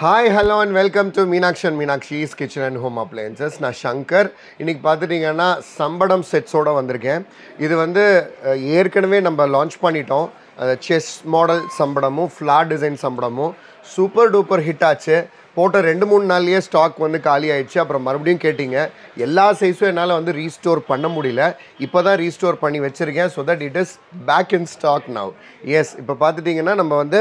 Hi, hello and welcome to Meenakshi and Meenakshi's Kitchen and Home Appliances. நான் ஷங்கர். இன்னைக்கு பார்த்துட்டிங்கன்னா சம்படம் செட்ஸோடு வந்திருக்கேன். இது வந்து ஏற்கனவே நம்ம லான்ச் பண்ணிட்டோம். செஸ் மாடல் சம்படமும் ஃப்ளாட் டிசைன் சம்படமும் சூப்பர் டூப்பர் ஹிட் ஆச்சு. போட்ட 2-3 நாள்லேயே ஸ்டாக் வந்து காலி ஆயிடுச்சு. அப்புறம் மறுபடியும் கேட்டிங்க. எல்லா சைஸும் என்னால் வந்து ரீஸ்டோர் பண்ண முடியல. இப்போ தான் ரீஸ்டோர் பண்ணி வச்சுருக்கேன். So that it is back in stock now. Yes, இப்போ பார்த்துட்டிங்கன்னா நம்ம வந்து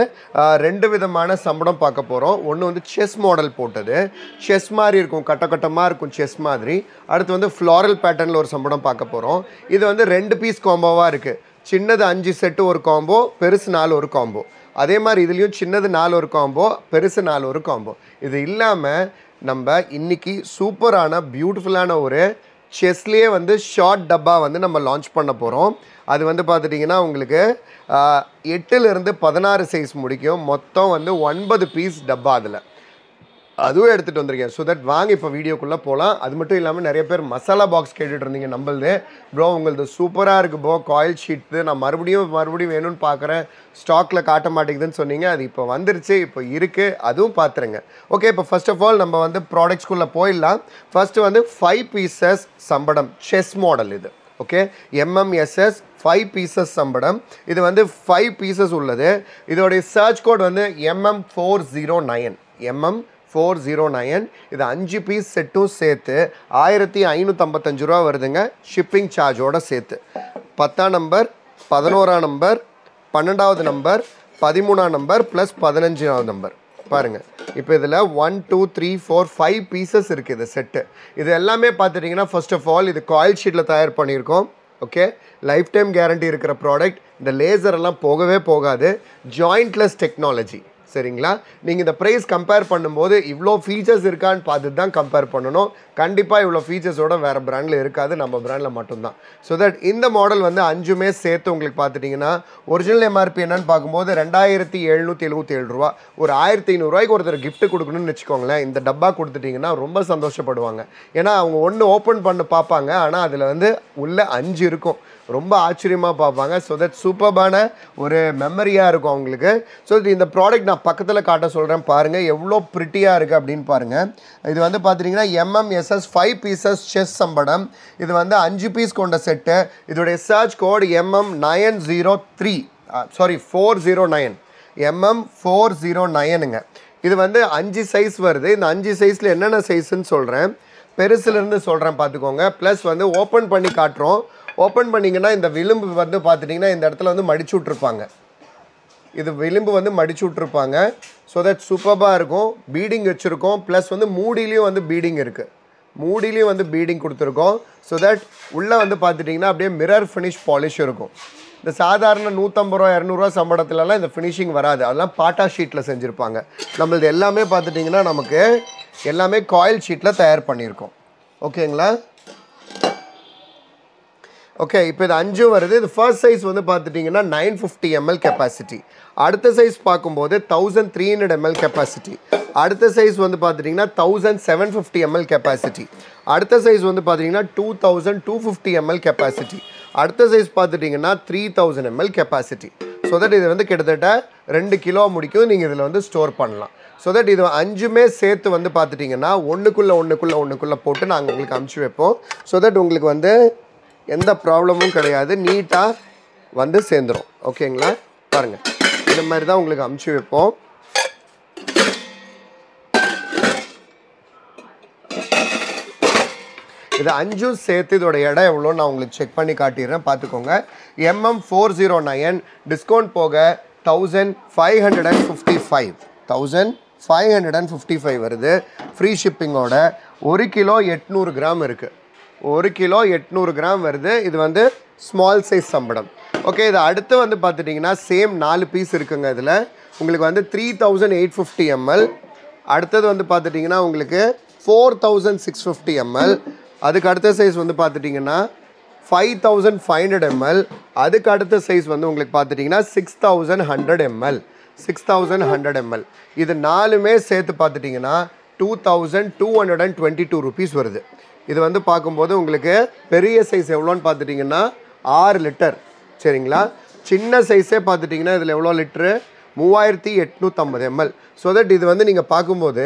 2 விதமான சம்படம் பார்க்க போகிறோம். ஒன்று வந்து செஸ் மாடல் போட்டது, செஸ் மாதிரி இருக்கும், கட்டமாக இருக்கும் செஸ் மாதிரி. அடுத்து வந்து ஃப்ளாரல் பேட்டர்னில் ஒரு சம்படம் பார்க்க போகிறோம். இது வந்து 2 பீஸ் காம்போவாக இருக்குது. சின்னது 5 செட்டு ஒரு காம்போ, பெருசு 4 ஒரு காம்போ. அதே மாதிரி இதுலேயும் சின்னது 4 ஒரு காம்போ, பெருசு 4 ஒரு காம்போ. இது இல்லாமல் நம்ம இன்றைக்கி சூப்பரான பியூட்டிஃபுல்லான ஒரு செஸ்லேயே வந்து ஷார்ட் டப்பா வந்து நம்ம லான்ச் பண்ண போகிறோம். அது வந்து பார்த்துட்டிங்கன்னா உங்களுக்கு 8லேருந்து 16 சைஸ் முடிக்கும். மொத்தம் வந்து 9 பீஸ் டப்பா அதில் அதுவும் எடுத்துகிட்டு வந்திருக்கேன். ஸோ தட் வாங்க இப்போ வீடியோக்குள்ளே போகலாம். அது மட்டும் இல்லாமல் நிறைய பேர் மசாலா பாக்ஸ் கேட்டுட்டு இருந்தீங்க. நம்மளது ப்ரோ உங்களது சூப்பராக இருக்குது ப்ரோ, காயில் ஷீட்டு நான் மறுபடியும் வேணும்னு பார்க்குறேன், ஸ்டாக்கில் காட்ட மாட்டேங்குதுன்னு சொன்னீங்க. அது இப்போ வந்துருச்சு, இப்போ இருக்குது, அதுவும் பார்த்துருங்க. ஓகே, இப்போ ஃபர்ஸ்ட் ஆஃப் ஆல் நம்ம வந்து ப்ராடக்ட்ஸ்குள்ளே போயிடலாம். ஃபஸ்ட்டு வந்து 5 பீசஸ் சம்படம் செஸ் மாடல். இது ஓகே, MMSS 5 பீசஸ் சம்படம். இது வந்து 5 பீசஸ் உள்ளது. இதோடைய சர்ச் கோட் வந்து MM409 MM409. இது 5 பீஸ் செட்டும் சேர்த்து 1555 ரூபா வருதுங்க, ஷிப்பிங் சார்ஜோடு சேர்த்து. 10ஆம் நம்பர், 11ஆம் நம்பர், 12வது நம்பர், 13ஆம் நம்பர் ப்ளஸ் 15வது நம்பர். பாருங்கள், இப்போ இதில் 1 2 3 4 5 பீசஸ் இருக்குது இது செட்டு. இது எல்லாமே பார்த்துட்டிங்கன்னா ஃபர்ஸ்ட் ஆஃப் ஆல் இது காயில் ஷீட்டில் தயார் பண்ணியிருக்கோம். ஓகே, லைஃப் டைம் கேரண்டி இருக்கிற ப்ராடக்ட். இந்த லேசரெல்லாம் போகவே போகாது. ஜாயிண்ட்லெஸ் டெக்னாலஜி. சரிங்களா? நீங்கள் இந்த ப்ரைஸ் கம்பேர் பண்ணும்போது இவ்வளோ ஃபீச்சர்ஸ் இருக்கான்னு பார்த்துட்டு தான் கம்பேர் பண்ணணும். கண்டிப்பாக இவ்வளோ ஃபீச்சர்ஸோட வேறு ப்ராண்டில் இருக்காது, நம்ம ப்ராண்டில் மட்டும்தான். ஸோ தட் இந்த மாடல் வந்து 5மே சேர்த்து உங்களுக்கு பார்த்துட்டிங்கன்னா ஒரிஜினல் MRP என்னன்னு பார்க்கும்போது 2777 ரூபா. ஒரு 1500 ரூபாய்க்கு ஒருத்தர் கிஃப்ட் கொடுக்கணும்னு வச்சுக்கோங்களேன். இந்த டப்பா கொடுத்துட்டிங்கன்னா ரொம்ப சந்தோஷப்படுவாங்க. ஏன்னா அவங்க ஒன்று ஓப்பன் பண்ண பார்ப்பாங்க, ஆனால் அதில் வந்து உள்ள 5 இருக்கும். ரொம்ப ஆச்சரியமாக பார்ப்பாங்க. ஸோ தட் சூப்பர்பான ஒரு மெமரியாக இருக்கும் அவங்களுக்கு. ஸோ இந்த ப்ராடக்ட் நான் பக்கத்தில் காட்ட சொல்கிறேன், பாருங்கள் எவ்வளோ ப்ரிட்டியாக இருக்குது அப்படின்னு பாருங்கள். இது வந்து பார்த்துட்டிங்கன்னா MMSS 5 பீசஸ் செஸ் சம்படம். இது வந்து 5 பீஸ் கொண்ட செட்டு. இதோடைய சர்ச் கோட் MM903 409 MM409ங்க. இது வந்து 5 சைஸ் வருது. இந்த 5 சைஸில் என்னென்ன சைஸுன்னு சொல்கிறேன், பெருசுலேருந்து சொல்கிறேன் பார்த்துக்கோங்க. ப்ளஸ் வந்து ஓப்பன் பண்ணி காட்டுறோம். ஓப்பன் பண்ணிங்கன்னா இந்த விளிம்பு வந்து பார்த்துட்டிங்கன்னா இந்த இடத்துல வந்து மடிச்சு விட்ருப்பாங்க. இது விளிம்பு வந்து மடிச்சு விட்ருப்பாங்க. ஸோ தட் சூப்பராக இருக்கும். பீடிங் வச்சுருக்கோம். ப்ளஸ் வந்து மூடிலையும் வந்து பீடிங் இருக்குது. மூடிலையும் வந்து பீடிங் கொடுத்துருக்கோம். ஸோ தட் உள்ளே வந்து பார்த்துட்டிங்கன்னா அப்படியே மிரர் ஃபினிஷ் பாலிஷ் இருக்கும். இந்த சாதாரண 150 ரூபா 200 ரூபா சம்பளத்துலலாம் இந்த ஃபினிஷிங் வராது. அதெல்லாம் பாட்டா ஷீட்டில் செஞ்சுருப்பாங்க. நம்மளது எல்லாமே பார்த்துட்டிங்கன்னா நமக்கு எல்லாமே காயில் ஷீட்டில் தயார் பண்ணியிருக்கோம். ஓகேங்களா? ஓகே, இப்போ இது 5 வருது. இது ஃபர்ஸ்ட் சைஸ் வந்து பார்த்துட்டிங்கன்னா 950 ml கெப்பாசிட்டி. அடுத்த சைஸ் பார்க்கும்போது 1300 ml கெப்பாசிட்டி. அடுத்த சைஸ் வந்து பார்த்துட்டிங்கன்னா 1750 ml கெப்பாசிட்டி. அடுத்த சைஸ் வந்து பார்த்திங்கன்னா 2250 ml கெப்பாசிட்டி. அடுத்த சைஸ் பார்த்துட்டிங்கன்னா 3000 ml கெப்பாசிட்டி. ஸோ தட் இது வந்து கிட்டத்தட்ட 2 கிலோ முடிக்கும். நீங்கள் இதில் வந்து ஸ்டோர் பண்ணலாம். ஸோ தட் இது 5மே சேர்த்து வந்து பார்த்துட்டிங்கன்னா ஒன்றுக்குள்ளே போட்டு நாங்கள் உங்களுக்கு அமுச்சு வைப்போம். ஸோ தட் உங்களுக்கு வந்து எந்த ப்ராப்ளமும் கிடையாது, நீட்டாக வந்து சேர்ந்துடும். ஓகேங்களா? பாருங்கள், இந்த மாதிரி தான் உங்களுக்கு அமுச்சு வைப்போம். இது 5ம் சேர்த்து இதோட இடம் எவ்வளோ நான் உங்களுக்கு செக் பண்ணி காட்டிடுறேன், பார்த்துக்கோங்க. MM409 டிஸ்கவுண்ட் போக 1555 வருது. ஃப்ரீ ஷிப்பிங்கோட 1 கிலோ 800 கிராம் இருக்குது. 1 கிலோ 800 கிராம் வருது. இது வந்து ஸ்மால் சைஸ் சம்படம். ஓகே, இது அடுத்து வந்து பார்த்துட்டிங்கன்னா சேம் 4 பீஸ் இருக்குங்க. இதில் உங்களுக்கு வந்து 3850 ml. அடுத்தது வந்து பார்த்துட்டிங்கன்னா உங்களுக்கு 4650 ml. அதுக்கு அடுத்த சைஸ் வந்து பார்த்துட்டிங்கன்னா 5500 ml. அதுக்கு அடுத்த சைஸ் வந்து உங்களுக்கு பார்த்துட்டிங்கன்னா 6100 ml. இது 4மே சேர்த்து பார்த்துட்டிங்கன்னா 2222 rupees வருது. இது வந்து பார்க்கும்போது உங்களுக்கு பெரிய சைஸ் எவ்வளோன்னு பார்த்துட்டிங்கன்னா 6 லிட்டர். சரிங்களா? சின்ன சைஸே பார்த்துட்டிங்கன்னா இதில் எவ்வளோ லிட்ரு, 3850 ml. ஸோ தட் இது வந்து நீங்கள் பார்க்கும்போது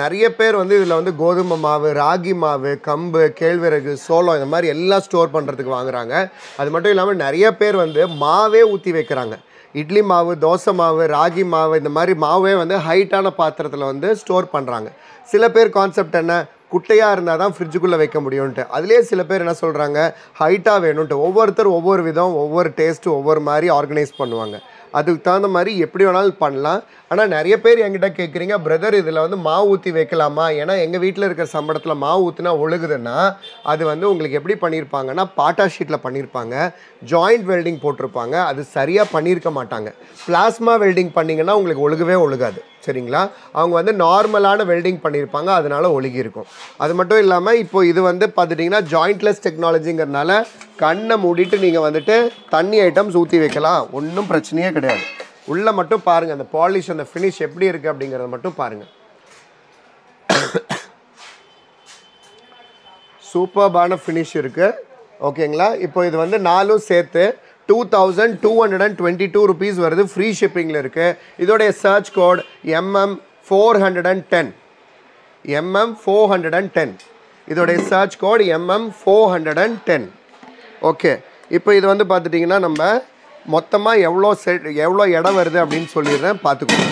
நிறைய பேர் வந்து இதில் வந்து கோதுமை மாவு, ராகி மாவு, கம்பு, கேழ்வரகு, சோளம் இந்த மாதிரி எல்லாம் ஸ்டோர் பண்ணுறதுக்கு வாங்குறாங்க. அது மட்டும் இல்லாமல் நிறைய பேர் வந்து மாவே ஊற்றி வைக்கிறாங்க. இட்லி மாவு, தோசை மாவு, ராகி மாவு இந்த மாதிரி மாவே வந்து ஹைட்டான பாத்திரத்தில் வந்து ஸ்டோர் பண்ணுறாங்க. சில பேர் கான்செப்ட் என்ன, குட்டையாக இருந்தால் தான் ஃப்ரிட்ஜுக்குள்ளே வைக்க முடியும்ன்ட்டு. அதுலேயே சில பேர் என்ன சொல்கிறாங்க, ஹைட்டாக வேணும்ன்ட்டு. ஒவ்வொருத்தர் ஒவ்வொரு விதம், ஒவ்வொரு டேஸ்ட்டு, ஒவ்வொரு மாதிரி ஆர்கனைஸ் பண்ணுவாங்க. அதுக்கு தகுந்த மாதிரி எப்படி வேணாலும் பண்ணலாம். ஆனால் நிறைய பேர் என்கிட்ட கேட்குறீங்க, பிரதர் இதில் வந்து மாவு ஊற்றி வைக்கலாமா? ஏன்னா எங்கள் வீட்டில் இருக்கிற சம்பளத்தில் மாவு ஊற்றினா ஒழுகுதுன்னா அது வந்து உங்களுக்கு எப்படி பண்ணியிருப்பாங்கன்னா பாட்டா ஷீட்டில் பண்ணியிருப்பாங்க, ஜாயிண்ட் வெல்டிங் போட்டிருப்பாங்க, அது சரியாக பண்ணியிருக்க மாட்டாங்க. பிளாஸ்மா வெல்டிங் பண்ணிங்கன்னா உங்களுக்கு ஒழுகவே ஒழுகாது, சரிங்களா? அவங்க வந்து நார்மலான வெல்டிங் பண்ணியிருப்பாங்க, அதனால ஒழுகி இருக்கும். அது மட்டும் இல்லாமல் இப்போ இது வந்து பார்த்துட்டிங்கன்னா ஜாயிண்ட்லெஸ் டெக்னாலஜிங்கிறதுனால கண்ணை மூடிட்டு நீங்கள் வந்துட்டு தண்ணி ஐட்டம்ஸ் ஊற்றி வைக்கலாம், ஒன்றும் பிரச்சனையே கிடையாது. உள்ளே மட்டும் பாருங்கள் அந்த பாலிஷ், அந்த ஃபினிஷ் எப்படி இருக்குது அப்படிங்கிறத மட்டும் பாருங்கள். சூப்பர்பான ஃபினிஷ் இருக்குது, ஓகேங்களா? இப்போ இது வந்து 4 சேர்த்து 2222 rupees வருது, ஃப்ரீ ஷிப்பிங்கில் இருக்குது. இதோடைய சர்ச் கோட் MM410, MM410. இதோடைய சர்ச் கோட் MM410. ஓகே, இப்போ இது வந்து பார்த்துட்டிங்கன்னா நம்ம மொத்தமாக எவ்வளோ இடம் வருது அப்படின்னு சொல்லிடுறேன், பார்த்துக்கோங்க.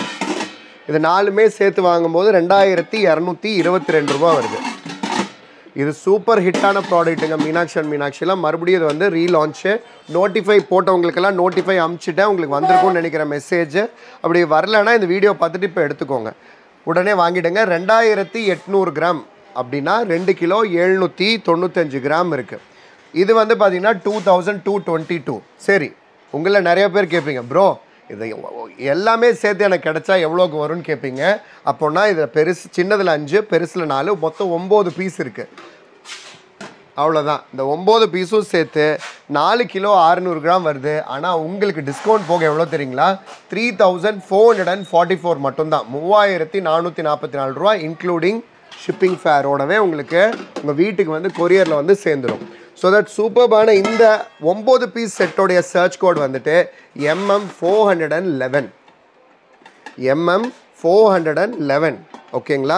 இது 4மே சேர்த்து வாங்கும்போது 2222 ரூபா வருது. இது சூப்பர் ஹிட்டான ப்ராடக்ட்டுங்க மீனாட்சிலாம். மறுபடியும் இது வந்து ரீலான்ச்சு. நோட்டிஃபை போட்டவங்களுக்கெல்லாம் நோட்டிஃபை அமுச்சிட்டேன், உங்களுக்கு வந்திருக்கும்னு நினைக்கிற மெசேஜ். அப்படி வரலைன்னா இந்த வீடியோ பார்த்துட்டு இப்போ எடுத்துக்கோங்க, உடனே வாங்கிடுங்க. 2800 கிராம் அப்படின்னா 2 கிலோ 795 கிராம் இருக்குது. இது வந்து பார்த்தீங்கன்னா 2222. சரி, உங்களை நிறைய பேர் கேட்பீங்க, ப்ரோ இது எல்லாமே சேர்த்து எனக்கு கிடச்சா எவ்வளோக்கு வரும்னு கேட்பீங்க. அப்போனா இதில் பெருசு, சின்னதில் 5, பெருசில் 4, மொத்தம் 9 பீஸ் இருக்குது. அவ்வளோதான். இந்த 9 பீஸும் சேர்த்து 4 கிலோ 600 கிராம் வருது. ஆனால் உங்களுக்கு டிஸ்கவுண்ட் போக எவ்வளோ தெரியுங்களா? 3444 மட்டும்தான். 3444 ரூபா இன்க்ளூடிங் ஷிப்பிங் ஃபேரோடவே உங்களுக்கு உங்கள் வீட்டுக்கு வந்து கொரியரில் வந்து சேர்ந்துடும். ஸோ தட் சூப்பர்பான இந்த 9 பீஸ் செட்டோடைய சர்ச் கோட் வந்துட்டு MM411, MM411, ஓகேங்களா?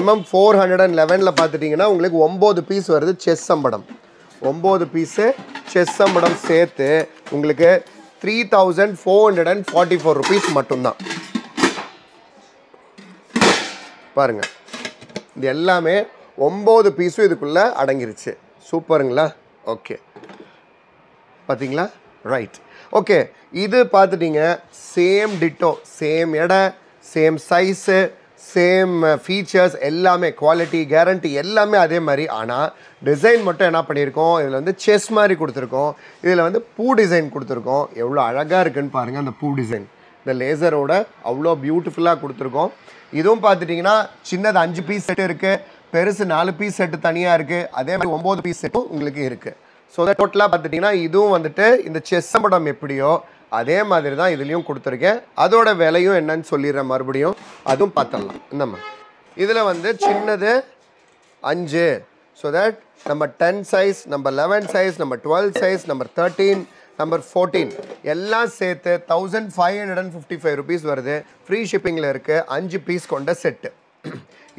MM411ல் பார்த்துட்டிங்கன்னா உங்களுக்கு 9 பீஸ் வருது செஸ் சம்படம். 9 பீஸு செஸ் சம்படம் சேர்த்து உங்களுக்கு 3444 rupees மட்டும்தான். பாருங்கள், இது எல்லாமே 9 பீஸும் இதுக்குள்ளே அடங்கிருச்சு. சூப்பருங்களா? ஓகே, பார்த்தீங்களா? Right, okay. இது பார்த்துட்டிங்க, சேம் டிட்டோ, சேம் எடை, சேம் சைஸு, சேம் ஃபீச்சர்ஸ், எல்லாமே குவாலிட்டி கேரண்டி எல்லாமே அதே மாதிரி. ஆனால் டிசைன் மட்டும் என்ன பண்ணியிருக்கோம், இதில் வந்து செஸ் மாதிரி கொடுத்துருக்கோம், இதில் வந்து பூ டிசைன் கொடுத்துருக்கோம். எவ்வளோ அழகாக இருக்குதுன்னு பாருங்கள் அந்த பூ டிசைன், இந்த லேசரோட அவ்வளோ பியூட்டிஃபுல்லாக கொடுத்துருக்கோம். இதுவும் பார்த்துட்டிங்கன்னா சின்னது 5 பீஸ் செட்டு இருக்குது, பெருசு 4 பீஸ் செட்டு தனியாக இருக்குது, அதே மாதிரி 9 பீஸ் செட்டும் உங்களுக்கு இருக்குது. ஸோ அதை டோட்டலாக பார்த்துட்டிங்கன்னா இதுவும் வந்துட்டு இந்த செஸ் சம்படம் எப்படியோ அதே மாதிரி தான் இதுலேயும் கொடுத்துருக்கேன். அதோட விலையும் என்னன்னு சொல்லிடுறேன் மறுபடியும், அதுவும் பார்த்துடலாம். இந்தம்மா இதில் வந்து சின்னது 5, so that number 10 size, number 11 size, number 12 size, number 13, number 14 எல்லாம் சேர்த்து 1555 rupees வருது. ஃப்ரீ ஷிப்பிங்கில் இருக்குது, 5 பீஸ் கொண்ட செட்டு.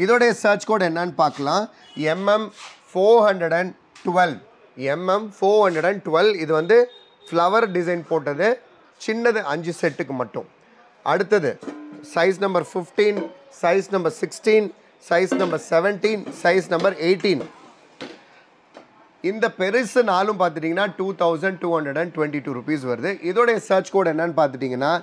இதோடைய சர்ச் கோட் என்னன்னு பார்க்கலாம், MM412, MM412. இது வந்து ஃப்ளவர் டிசைன் போட்டது, சின்னது 5 செட்டுக்கு மட்டும். அடுத்தது size number 15, size number 16, size number 17, size number 18. இந்த பெருசு 4 பார்த்துட்டிங்கன்னா 2222 rupees வருது. இதோடைய சர்ச் கோட் என்னன்னு பார்த்துட்டிங்கன்னா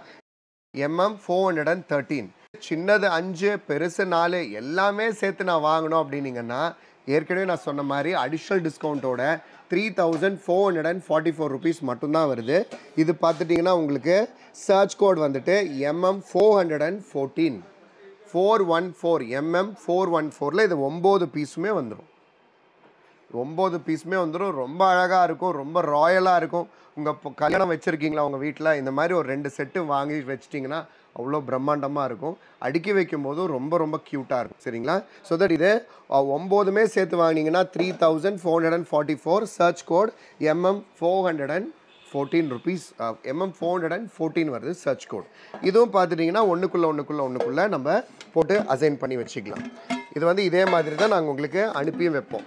MM413. சின்னது 5, பெருசு 4 எல்லாமே சேர்த்து நான் வாங்கணும் அப்படின்னீங்கன்னா ஏற்கனவே நான் சொன்ன மாதிரி அடிஷ்னல் டிஸ்கவுண்ட்டோட 3444 rupees மட்டும்தான் வருது. இது பார்த்துட்டிங்கன்னா உங்களுக்கு சர்ச் கோட் வந்துட்டு MM414, 414, MM414ல் இது 9 பீஸுமே வந்துடும். 9 பீஸுமே வந்துடும். ரொம்ப அழகாக இருக்கும், ரொம்ப ராயலாக இருக்கும். உங்கள் கல்யாணம் வச்சுருக்கீங்களா உங்கள் வீட்டில், இந்த மாதிரி ஒரு 2 செட்டு வாங்கி வச்சிட்டிங்கன்னா அவ்வளோ பிரம்மாண்டமாக இருக்கும். அடுக்கி வைக்கும் போதும் ரொம்ப ரொம்ப க்யூட்டாக இருக்கும், சரிங்களா? ஸோ தட் இது 9மே சேர்த்து வாங்கினீங்கன்னா 3444, search code MM414. 14 rupees MM414 வருது சர்ச் கோட். இதுவும் பார்த்துட்டிங்கன்னா ஒன்றுக்குள்ளே நம்ம போட்டு அசைன் பண்ணி வச்சுக்கலாம். இது வந்து இதே மாதிரி தான் நாங்கள் உங்களுக்கு அனுப்பியும் வைப்போம்.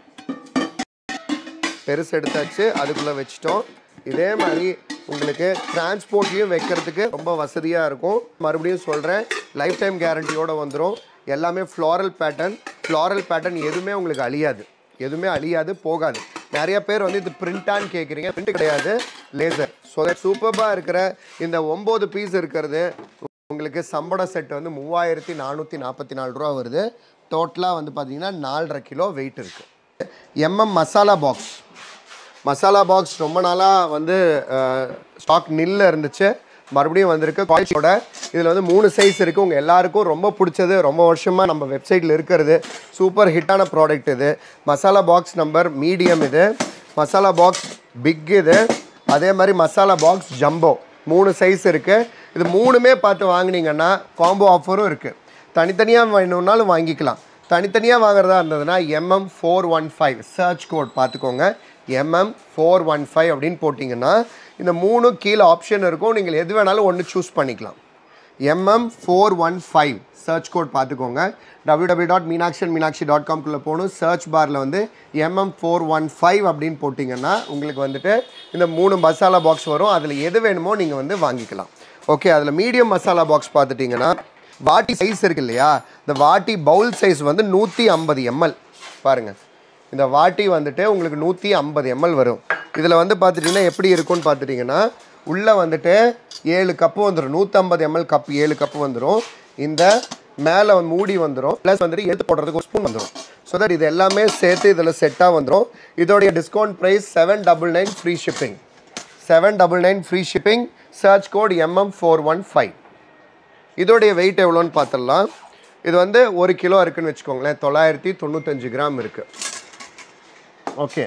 பெருசு எடுத்தாச்சு, அதுக்குள்ளே வச்சிட்டோம். இதே மாதிரி உங்களுக்கு டிரான்ஸ்போர்ட்லேயும் வைக்கிறதுக்கு ரொம்ப வசதியாக இருக்கும். மறுபடியும் சொல்கிறேன், லைஃப் டைம் கேரண்டியோடு வந்துடும். எல்லாமே ஃப்ளாரல் பேட்டர்ன் எதுவுமே உங்களுக்கு அழியாது, போகாது. நிறைய பேர் வந்து இது பிரிண்டான்னு கேட்குறீங்க. பிரிண்ட் கிடையாது, லேசர். ஸோ தட் சூப்பராக இருக்கிற இந்த 9 பீஸ் இருக்கிறது உங்களுக்கு சம்பட செட் வந்து 3444 ரூபா வருது. டோட்டலாக வந்து பார்த்தீங்கன்னா 4.5 கிலோ வெயிட் இருக்குது. மசாலா பாக்ஸ் ரொம்ப நாளாக வந்து ஸ்டாக் நில்ல இருந்துச்சு, மறுபடியும் வந்திருக்கு குவாலிட்டியோட. இதில் வந்து 3 சைஸ் இருக்குது. உங்கள் எல்லாருக்கும் ரொம்ப பிடிச்சது, ரொம்ப வருஷமாக நம்ம வெப்சைட்டில் இருக்கிறது, சூப்பர் ஹிட்டான ப்ராடக்ட் இது. மசாலா பாக்ஸ் நம்பர் மீடியம், இது மசாலா பாக்ஸ் பிக், இது அதே மாதிரி மசாலா பாக்ஸ் ஜம்போ. 3 சைஸ் இருக்குது. இது 3மே பார்த்து வாங்கினீங்கன்னா காம்போ ஆஃபரும் இருக்குது. தனித்தனியாக வேணும்னாலும் வாங்கிக்கலாம். தனித்தனியாக வாங்குறதா இருந்ததுன்னா MM415 சர்ச் கோட் பார்த்துக்கோங்க. MM415 அப்படின்னு போட்டிங்கன்னா இந்த 3 கீழே ஆப்ஷன் இருக்கும். நீங்கள் எது வேணாலும் ஒன்று சூஸ் பண்ணிக்கலாம். MM415 சர்ச் கோட் பார்த்துக்கோங்க. www.meenakshi.com போகணும். சர்ச் பாரில் வந்து MM415 அப்படின்னு போட்டிங்கன்னா உங்களுக்கு வந்துட்டு இந்த 3 மசாலா பாக்ஸ் வரும். அதில் எது வேணுமோ நீங்கள் வந்து வாங்கிக்கலாம். ஓகே, அதில் மீடியம் மசாலா பாக்ஸ் பார்த்துட்டிங்கன்னா வாட்டி சைஸ் இருக்குது இல்லையா, இந்த வாட்டி பவுல் சைஸ் வந்து 150 ml. பாருங்கள், இந்த வாட்டி வந்துட்டு உங்களுக்கு 150 ml வரும். இதில் வந்து பார்த்துட்டிங்கன்னா எப்படி இருக்கும்னு பார்த்துட்டிங்கன்னா உள்ளே வந்துட்டு 7 கப்பு வந்துடும். 150 ml கப் 7 கப்பு வந்துடும். இந்த மேலே மூடி வந்துடும். ப்ளஸ் வந்துட்டு எடுத்து போடுறதுக்கு ஒரு ஸ்பூன் வந்துடும். ஸோ தட் இது எல்லாமே சேர்த்து இதில் செட்டாக வந்துடும். இதோடைய discount price 799 free shipping. 799 free shipping. Search code MM415. இதோடைய வெயிட் எவ்வளோன்னு பார்த்துடலாம். இது வந்து 1 கிலோ இருக்குதுன்னு வச்சுக்கோங்களேன். 995 கிராம் இருக்குது. ஓகே,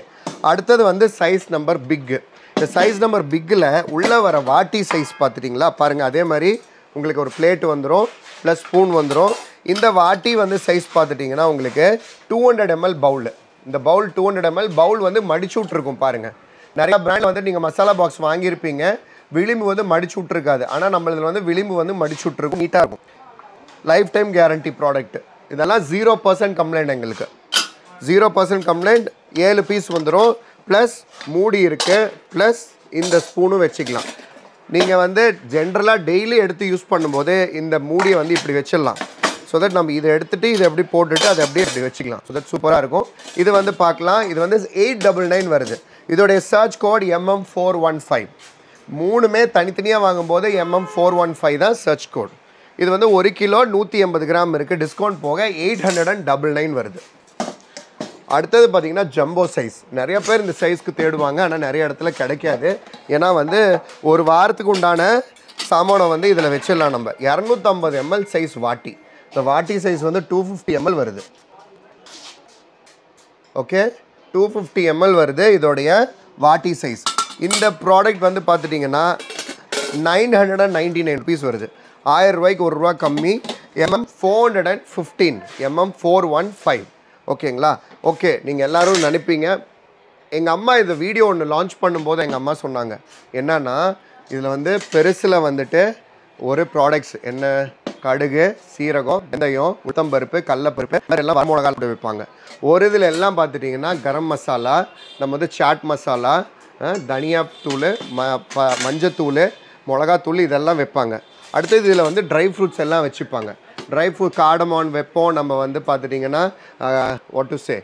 அடுத்தது வந்து சைஸ் நம்பர் பிக்கு. இந்த சைஸ் நம்பர் பிக்கில் உள்ளே வர வாட்டி சைஸ் பார்த்துட்டிங்களா, பாருங்கள். அதே மாதிரி உங்களுக்கு ஒரு பிளேட் வந்துடும், ப்ளஸ் ஸ்பூன் வந்துடும். இந்த வாட்டி வந்து சைஸ் பார்த்துட்டிங்கன்னா உங்களுக்கு 200 ml பவுல். இந்த பவுல் 200 ml பவுல் வந்து மடிச்சு விட்ருக்கும். பாருங்கள், நிறையா பிராண்ட் வந்து நீங்கள் மசாலா பாக்ஸ் வாங்கியிருப்பீங்க, விளிம்பு வந்து மடிச்சு விட்ருக்காது. ஆனால் நம்மளதில் வந்து விளிம்பு வந்து மடிச்சு விட்ருக்கும், நீட்டாக இருக்கும். Life time guarantee product. இதெல்லாம் 0% கம்ப்ளைண்ட். எங்களுக்கு 0% கம்ப்ளைண்ட். 7 பீஸ் வந்துடும், ப்ளஸ் மூடி இருக்குது, ப்ளஸ் இந்த ஸ்பூனும் வச்சுக்கலாம். நீங்கள் வந்து ஜென்ரலாக டெய்லி எடுத்து யூஸ் பண்ணும்போது இந்த மூடியை வந்து இப்படி வச்சிடலாம். ஸோ தட் நம்ம இதை எடுத்துகிட்டு இதை எப்படி போட்டுட்டு அதை அப்படியே இப்படி வச்சுக்கலாம். ஸோ தட் சூப்பராக இருக்கும். இது வந்து பார்க்கலாம். இது வந்து 899 வருது. இதோடைய சர்ச் கோட் MM415. 3மே தனித்தனியாக வாங்கும்போது MM415 தான் சர்ச் கோட். இது வந்து 1 கிலோ 180 கிராம் இருக்குது. டிஸ்கவுண்ட் போக 899 வருது. அடுத்தது பார்த்திங்கன்னா ஜம்போ சைஸ். நிறைய பேர் இந்த சைஸ்க்கு தேடுவாங்க, ஆனால் நிறைய இடத்துல கிடைக்காது. ஏன்னா வந்து ஒரு வாரத்துக்கு உண்டான சாமானை வந்து இதில் வச்சிடலாம் நம்ம. 250 ml சைஸ் வாட்டி. இந்த வாட்டி சைஸ் வந்து 250 ml வருது. ஓகே, 250 ml வருது இதோடைய வாட்டி சைஸ். இந்த ப்ராடக்ட் வந்து பார்த்துட்டிங்கன்னா 999 ருபீஸ் வருது. 1000 ரூபாய்க்கு 1 ரூபா கம்மி. MM415, MM415. ஓகேங்களா? ஓகே, நீங்கள் எல்லோரும் நினைப்பீங்க, எங்கள் அம்மா இந்த வீடியோ ஒன்று லான்ச் பண்ணும்போது எங்கள் அம்மா சொன்னாங்க என்னன்னா, இதில் வந்து பெருசில் வந்துட்டு ஒரு ப்ராடக்ட்ஸ் என்ன, கடுகு, சீரகம், வெந்தயம், உளுத்தம்பருப்பு, கடலப்பருப்பு, மாதிரி எல்லாம் வரமிளகா கூட வைப்பாங்க. ஒரு இதில் எல்லாம் பார்த்துட்டிங்கன்னா கரம் மசாலா, நம்ம வந்து சாட் மசாலா, தனியா தூள், மஞ்சத்தூள், மிளகாத்தூள் இதெல்லாம் வைப்பாங்க. அடுத்தது இதில் வந்து ட்ரை ஃப்ரூட்ஸ் எல்லாம் வச்சுப்பாங்க. ட்ரை ஃப்ரூட் கார்டமான் வைப்போம். நம்ம வந்து பார்த்துட்டிங்கன்னா வாட் டு சே,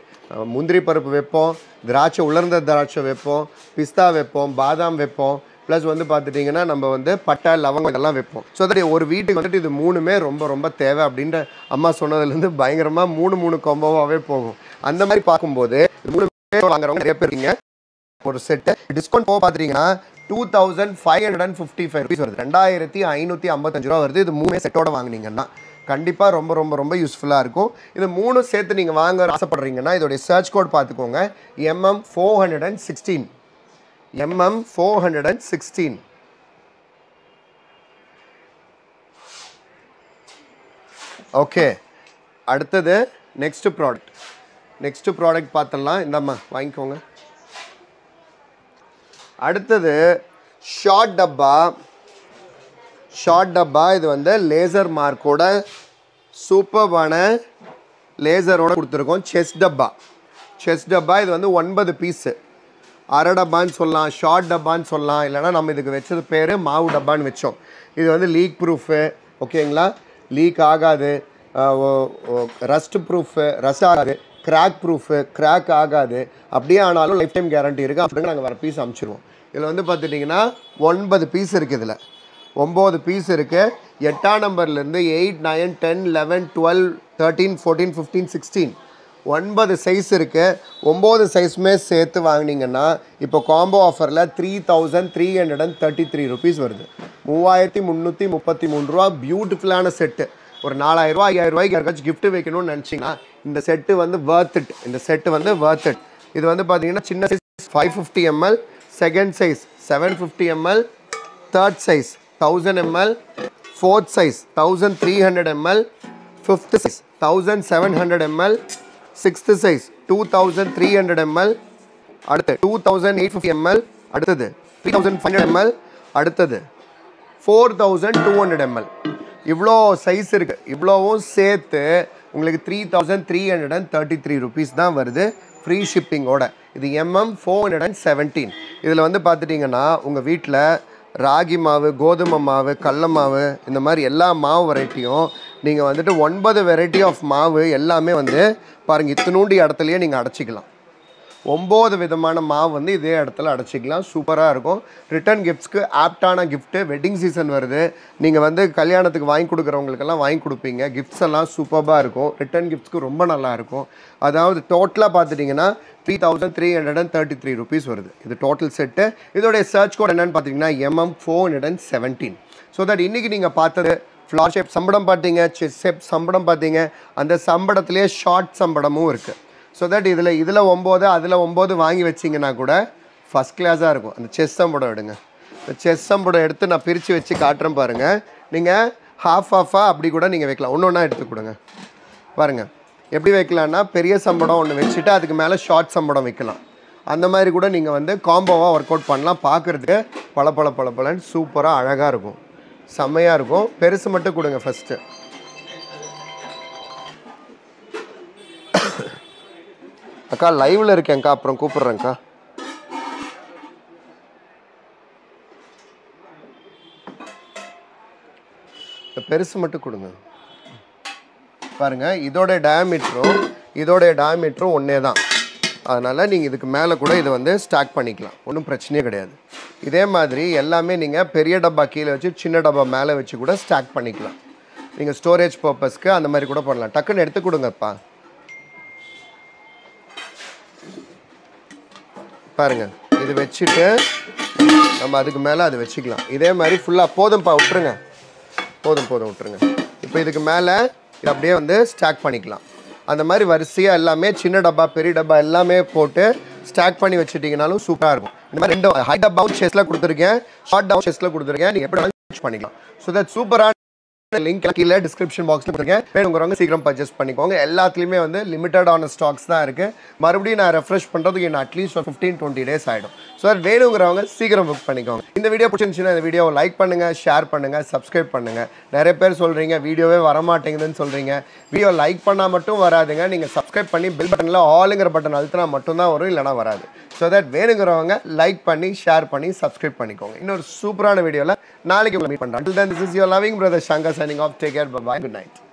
முந்திரி பருப்பு வைப்போம், திராட்சை, உலர்ந்த திராட்சை வைப்போம், பிஸ்தா வைப்போம், பாதாம் வைப்போம், ப்ளஸ் வந்து பார்த்துட்டிங்கன்னா நம்ம வந்து பட்டை, லவங்கம் இதெல்லாம் வைப்போம். ஸோ தட் ஒரு வீட்டுக்கு வந்துட்டு இது 3மே ரொம்ப ரொம்ப தேவை அப்படின்ற அம்மா சொன்னதுலேருந்து பயங்கரமாக 3 காம்போவாகவே போகும். அந்த மாதிரி பார்க்கும்போது 3 வாங்குறவங்க நிறைய பேர் இருக்கீங்க. ஒரு செட்டு டிஸ்கவுண்ட் போக பார்த்துட்டிங்கன்னா 2555 ருபீஸ் வருது. 2555 ரூபா வருது. இது 3 செட்டோட வாங்கினீங்கன்னா கண்டிப்பாக ரொம்ப ரொம்ப ரொம்ப யூஸ்ஃபுல்லாக இருக்கும். இது 3 சேர்த்து நீங்கள் வாங்க ஆசைப்படுறீங்கன்னா இதோடைய சர்ச் கோட் பார்த்துக்கோங்க. MM416. MM416. ஓகே, அடுத்தது நெக்ஸ்ட் ப்ராடக்ட் பார்த்துடலாம். இந்தம்மா வாங்கிக்கோங்க. அடுத்தது ஷார்ட் டப்பா இது வந்து லேசர் மார்க்கோட சூப்பர்பான லேசரோட கொடுத்துருக்கோம். செஸ் டப்பா இது வந்து 9 பீஸு. அரை டப்பான்னு சொல்லலாம், ஷார்ட் டப்பான்னு சொல்லலாம், இல்லைனா நம்ம இதுக்கு வச்சது பேர் மாவு டப்பான்னு வச்சோம். இது வந்து லீக் ப்ரூஃபு, ஓகேங்களா, லீக் ஆகாது, ரஸ்ட் ப்ரூஃபு, ரஸ்ட் ஆகாது, கிராக் ப்ரூஃபு, கிராக் ஆகாது. அப்படியே ஆனாலும் லைஃப் டைம் கேரண்டி இருக்குது. அப்படிங்க நாங்கள் வேறு பீஸ் அனுப்பிச்சிடுவோம். இதில் வந்து பார்த்துட்டிங்கன்னா 9 பீஸ் இருக்குது. இதில் 9 பீஸ் இருக்குது. 8ஆம் நம்பர்லேருந்து 8, 9, 10, 11, 12, 13, 14, 15, 16 9 சைஸ் இருக்குது. 9 சைஸுமே சேர்த்து வாங்கினீங்கன்னா இப்போ காம்போ ஆஃபரில் 3333 ருபீஸ் வருது. 3333 ரூபா. பியூட்டிஃபுல்லான செட்டு. ஒரு 4000 ரூபா 5000 ரூபாய்க்கு யாருக்காச்சும் கிஃப்ட் வைக்கணும்னு நினச்சிங்கன்னா இந்த செட்டு வந்து வர்த் இட். இது வந்து பார்த்தீங்கன்னா சின்ன size 550 ml, second size 750 ml, third size 1000 ml, fourth size 1300 ml, fifth size 1700 ml, sixth size 2300 ml, அடுத்து 2850 ml, அடுத்தது 3500 ml, அடுத்தது 4200 ml. இவ்வளோ சைஸ் இருக்குது. இவ்வளோவும் சேர்த்து உங்களுக்கு 3333 ருபீஸ் தான் வருது ஃப்ரீ ஷிப்பிங்கோட. இது MM417. இதில் வந்து பார்த்துட்டிங்கன்னா உங்கள் வீட்டில் ராகி மாவு, கோதுமை மாவு, கடல மாவு, இந்த மாதிரி எல்லா மாவு வெரைட்டியும் நீங்கள் வந்துட்டு 9 வெரைட்டி ஆஃப் மாவு எல்லாமே வந்து பாருங்கள் இத்தினூண்டி இடத்துலையே நீங்கள் அடைச்சிக்கலாம். 9 விதமான மாவு வந்து இதே இடத்துல அடைச்சிக்கலாம். சூப்பராக இருக்கும். ரிட்டன் கிஃப்ட்ஸ்க்கு ஆப்டான கிஃப்ட்டு. வெட்டிங் சீசன் வருது. நீங்கள் வந்து கல்யாணத்துக்கு வாங்கி கொடுக்குறவங்களுக்கெல்லாம் வாங்கி கொடுப்பீங்க. கிஃப்ட்ஸ் எல்லாம் சூப்பராக இருக்கும். ரிட்டன் கிஃப்ட்ஸ்க்கு ரொம்ப நல்லாயிருக்கும். அதாவது டோட்டலாக பார்த்துட்டிங்கன்னா 3333 ருபீஸ் வருது. இது டோட்டல் செட்டு. இதோடைய சர்ச் கோட் என்னென்னு பார்த்தீங்கன்னா MM417. ஸோ தட் இன்றைக்கி நீங்கள் பார்த்தது ஃப்ளார் ஷேப் சம்படம் பார்த்தீங்க, செஸ் ஷேப் சம்படம் பார்த்தீங்க. அந்த சம்படத்துலேயே ஷார்ட் சம்படமும் இருக்குது. ஸோ தட் இதில் 9 அதில் 9 வாங்கி வச்சிங்கன்னா கூட ஃபஸ்ட் கிளாஸாக இருக்கும். அந்த செஸ் சம்படம் எடுங்க. இந்த செஸ் சம்படம் எடுத்து நான் பிரித்து வச்சு காட்டுறேன் பாருங்கள். நீங்கள் ஹாஃபாக அப்படி கூட நீங்கள் வைக்கலாம். ஒன்று எடுத்து கொடுங்க பாருங்கள். எப்படி வைக்கலான்னா பெரிய சம்படம் ஒன்று வச்சுட்டு அதுக்கு மேலே ஷார்ட் சம்படம் வைக்கலாம். அந்த மாதிரி கூட நீங்கள் வந்து காம்போவாக ஒர்க் அவுட் பண்ணலாம். பார்க்குறதுக்கு பளபளன்னு சூப்பராக அழகாக இருக்கும். செம்மையாக இருக்கும். பெருசு மட்டும் கொடுங்க ஃபஸ்ட்டு. அக்கா லைவில் இருக்கேன்க்கா, அப்புறம் கூப்பிட்றேங்க்கா. பெருசு மட்டும் கொடுங்க. பாருங்கள் இதோடைய டயாமீட்டரும் ஒன்றே தான். அதனால் நீங்கள் இதுக்கு மேலே கூட இதை வந்து ஸ்டாக் பண்ணிக்கலாம். ஒன்றும் பிரச்சனையே கிடையாது. இதே மாதிரி எல்லாமே நீங்கள் பெரிய டப்பா கீழே வச்சு சின்ன டப்பா மேலே வச்சு கூட ஸ்டாக் பண்ணிக்கலாம். நீங்கள் ஸ்டோரேஜ் பர்பஸ்க்கு அந்த மாதிரி கூட பண்ணலாம். டக்குன்னு எடுத்து கொடுங்கப்பா. பாருங்கள் இது வச்சுட்டு நம்ம அதுக்கு மேலே அது வச்சுக்கலாம். இதே மாதிரி ஃபுல்லாக போதும்ப்பா விட்டுருங்க. போதும் விட்டுருங்க. இப்போ இதுக்கு மேலே இது அப்படியே வந்து ஸ்டாக் பண்ணிக்கலாம். அந்த மாதிரி வரிசையாக எல்லாமே சின்ன டப்பா பெரிய டப்பா எல்லாமே போட்டு ஸ்டாக் பண்ணி வச்சுட்டிங்கனாலும் சூப்பராக இருக்கும். இந்த மாதிரி 2 ஹை டப்பாவும் செஸ்ஸில் கொடுத்துருக்கேன், ஷார்ட் டவுன் செஸ்ஸில் கொடுத்துருக்கேன். நீங்கள் எப்படி யூஸ் பண்ணிக்கலாம். ஸோ தட் சூப்பரான லிங்க் கீழே டிஸ்கிரிப்ஷன் பாக்ஸில் கொடுத்துருக்கேன். வேணுங்கிறவங்க சீக்கிரம் பர்ச்சேஸ் பண்ணிக்கோங்க. எல்லாத்துலேயுமே வந்து லிமிட்டடான ஸ்டாக்ஸ் தான் இருக்குது. மறுபடியும் நான் ரெஃப்ரெஷ் பண்ணுறதுக்கு இன்னும் அட்லீஸ்ட் 15-20 டேஸ் ஆகிடும். ஸோ வேணுங்கிறவங்க சீக்கிரம் புக் பண்ணிக்கோங்க. இந்த வீடியோ பிடிச்சிருந்துச்சுன்னா இந்த வீடியோவை லைக் பண்ணுங்கள், ஷேர் பண்ணுங்கள், சப்ஸ்கிரைப் பண்ணுங்கள். நிறைய பேர் சொல்கிறீங்க வீடியோவே வரமாட்டேங்குதுன்னு சொல்கிறீங்க. வீடியோ லைக் பண்ணால் மட்டும் வராதுங்க. நீங்கள் சப்ஸ்கிரைப் பண்ணி பெல் பட்டனில் ஆளுங்கிற பட்டன் அழுத்தினா மட்டும்தான் வரும், இல்லைனா வராது. ஸோ தட் வேணுங்கிறவங்க லைக் பண்ணி ஷேர் பண்ணி சப்ஸ்கிரைப் பண்ணிக்கோங்க. இன்னொரு சூப்பரான வீடியோவில் நாளைக்கு உங்களை மீட் பண்ணுறேன். Until then, this is your loving brother Shankar signing off. Take care. Bye-bye. Good night.